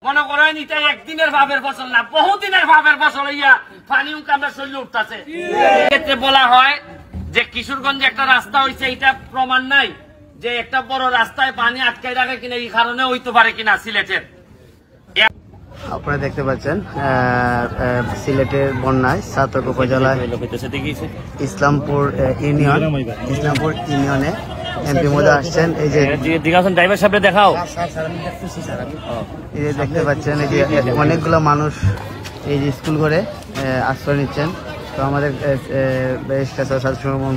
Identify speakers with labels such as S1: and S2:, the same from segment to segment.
S1: মনে করেন এটা একদিনের ভাবের ফসল না, বহুদিনের ভাবের ফসল হইয়া পানি আমরা শরীরে উঠতেছে। ক্ষেত্রে বলা হয় যে কিশোরগঞ্জে একটা রাস্তা হয়েছে, এটা প্রমাণ নাই যে একটা বড় রাস্তায় পানি আটকাই রাখে কিনা, এই কারণে হইতে পারে কিনা সিলেটের।
S2: আপনারা দেখতে পাচ্ছেন সিলেটের বন্যায় ছাতক উপজেলায় ইসলামপুর ইউনিয়নে এমপি মহোদয় আসছেন। এই যে
S1: ড্রাইভার সাহেব দেখাও,
S2: এই যে দেখতে পাচ্ছেন এই যে অনেকগুলো মানুষ এই যে স্কুল করে আশ্রয় নিচ্ছেন। তো আমাদের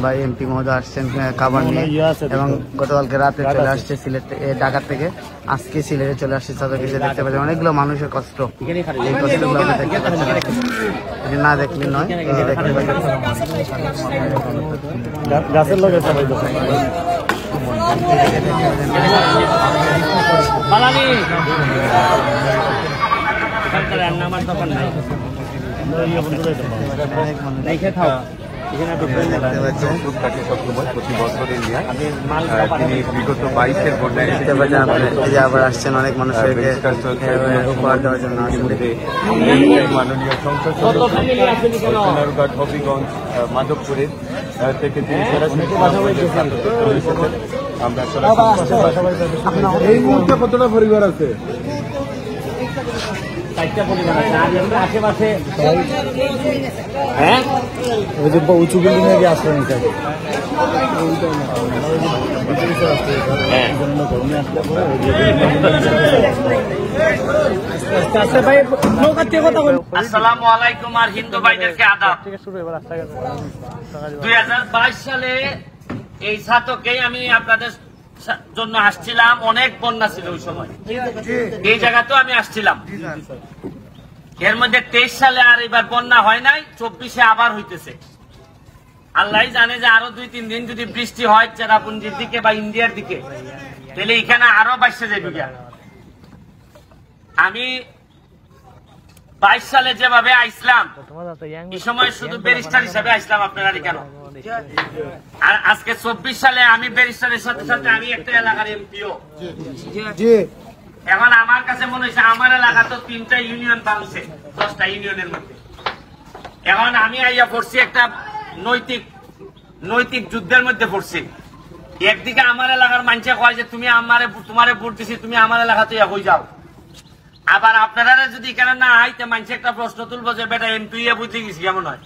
S2: ভাই এমপি মহোদয় আসছেন খাবার নিয়ে, এবং গতকালকে রাতে চলে আসছে সিলেট ঢাকা থেকে, আজকে সিলেটে চলে আসছে ছাতক। দেখতে পাচ্ছেন অনেকগুলো মানুষের কষ্ট, এই কষ্টগুলো আপনি দেখতে পাচ্ছেন, না দেখলে নয়। দেখতে পাচ্ছেন গাছের লোক
S1: আমার দোকান নাই।
S3: বিগত 22-এর বন্যায়
S2: আবার আসছেন অনেক মানুষ উপহার দেওয়ার জন্য।
S3: মাননীয় সংসদ সোনারঘাট, হবিগঞ্জ, মাধবপুরের থেকে তিনি আমরা এই মুহূর্তে কতটা পরিবার আছে?
S1: আশেপাশে
S2: উঁচু বিল্ডিং এ আশ্রয় নিতে হবে।
S1: আসসালামু আলাইকুম আর হিন্দু ভাইদেরকে আদাব। 2022 সালে এই ছাতকেই আমি আপনাদের জন্য আসছিলাম। অনেক বন্যা ছিল ওই সময়, এই জায়গাতেও আমি আসছিলাম। এর মধ্যে 23 সালে আর এবার বন্যা হয় নাই, 24-এ আবার হইতেছে। আল্লাহ জানে যে আরো 2-3 দিন যদি বৃষ্টি হয় চেরাপুঞ্জির দিকে বা ইন্ডিয়ার দিকে, তাহলে এখানে আরো বাইশে যাবে। আমি 22 সালে যেভাবে আইসলাম, এই সময় শুধু ব্যারিস্টার হিসাবে আইসলাম আপনারা কেন, আর আজকে 24 সালে আমি ব্যারিস্টারের সাথে সাথে আমি একটা এলাকার এমপিও। এখন আমার কাছে মনে হয়েছে আমার এলাকা তো 3টা ইউনিয়ন বাংছে, 10টা ইউনিয়নের মধ্যে। এখন আমি আইয়া পড়ছি একটা নৈতিক যুদ্ধের মধ্যে পড়ছি। একদিকে আমার এলাকার মানুষে কয় যে তুমি তোমারে ভোট দিছি, তুমি আমার এলাকাতে হয়ে যাও। আবার আপনারা যদি এখানে না আইতে মানুষে একটা প্রশ্ন তুলবো যে বেটা এমপি বুঝতে গেছি কেমন হয়।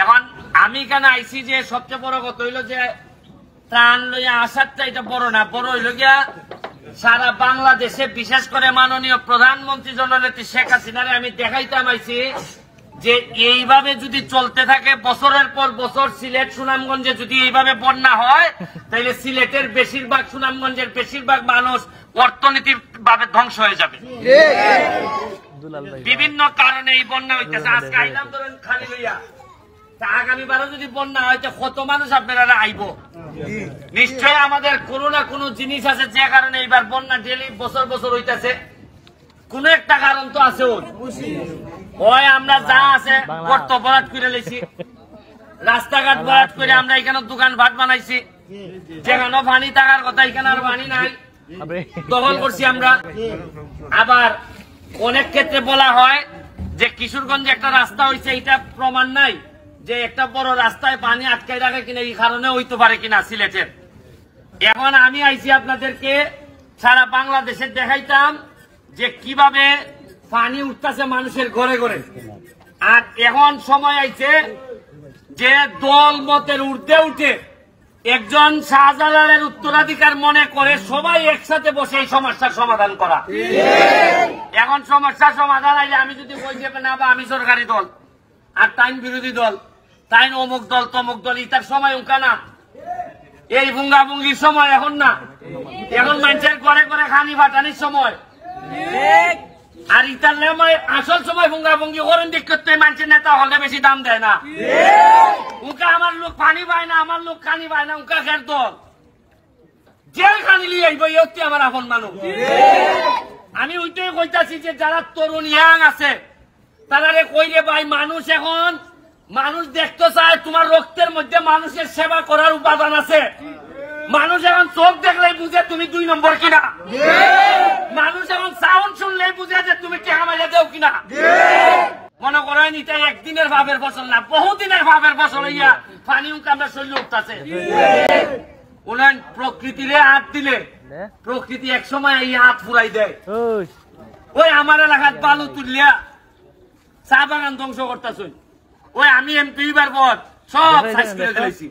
S1: এখন আমি এখানে আইসি যে সবচেয়ে বড় কথা হইলো যে ত্রাণ লইয়া আসারটা এটা বড় না, বড় হইল গিয়া সারা বাংলাদেশে বিশেষ করে মাননীয় প্রধানমন্ত্রী জননেত্রী শেখ হাসিনারে আমি দেখাইতাম আইছি যে এইভাবে যদি চলতে থাকে বছরের পর বছর সিলেট সুনামগঞ্জে যদি এইভাবে বন্যা হয়, তাহলে সিলেটের বেশিরভাগ, সুনামগঞ্জের বেশিরভাগ মানুষ অর্থনৈতিক ভাবে ধ্বংস হয়ে যাবে। বিভিন্ন কারণে এই বন্যা হইতেছে। আজকে আইলাম ধরেন খালি লইয়া, আগামীবারও যদি বন্যা হয় কত মানুষ আপনারা আইব। নিশ্চয় আমাদের কোনো না কোনো জিনিস আছে যে কারণে এইবার বন্যা ডেলি বছর বছর হইতেছে। কোন একটা কারণ তো আছে, হয় আমরা যা আছে গর্ত ভরাট করে লেছি, রাস্তাঘাট ভরাট করে আমরা এখানে দোকান ভাট বানাইছি, যেখানে পানি থাকার কথা এখানে আর পানি নাই, দখল করছি আমরা। আবার অনেক ক্ষেত্রে বলা হয় যে কিশোরগঞ্জে একটা রাস্তা হয়েছে, এটা প্রমাণ নাই যে একটা বড় রাস্তায় পানি আটকাই রাখে কিনা, এই কারণে হইতে পারে কিনা সিলেটের। এখন আমি আইছি আপনাদেরকে সারা বাংলাদেশে দেখাইতাম যে কিভাবে পানি উঠতেছে মানুষের ঘরে ঘরে। আর এখন সময় আইছে যে দল মতের ঊর্ধ্বে উঠে একজন শাহজালালের উত্তরাধিকার মনে করে সবাই একসাথে বসে এই সমস্যার সমাধান করা। এখন সমস্যার সমাধান আইলে আমি যদি বই দেবে না বা আমি সরকারি দল আর টাইম বিরোধী দল, তাই অমুক দল তমুক দল, ইতার সময় উনকা না, এই ভুঙ্গাভুঙ্গির সময় এখন না। এখন মানুষের ঘরে ঘরে খানি ফাটানির সময়। আর ইতার আসল সময় ভুঙ্গাভুঙ্গি করেন দেখতে মানুষের নেতা হলে বেশি দাম দেয় না। উনকা আমার লোক পানি পায় না, আমার লোক খানি পায় না, উনকা খের দল জেল খানি লিয়ে আইব, এই আমার আপন মানুষ। আমি ওইটাই কইতাছি যে যারা তরুণ ইয়াং আছে তারা কইরে ভাই, মানুষ এখন মানুষ দেখতে চায় তোমার রক্তের মধ্যে মানুষের সেবা করার উপাদান আছে। মানুষ এখন চোখ দেখলে বুঝে তুমি 2 নম্বর কিনা। মানুষ এখন সাউন্ড আজকের ভাবের ফসল না, বহুদিনের ভাবের ফসল হইয়া পানি উঠে আমরা শৈল উঠতেছে। উন্নয়ন প্রকৃতিরে হাত দিলে প্রকৃতি এক সময় এই হাত ফুরাই দেয়। ওই আমার এলাকার বালু তুলিয়া চা বাগান ধ্বংস করতেছ, ওই আমি এমপি বার পর সব সাইজ করে দিয়েছি।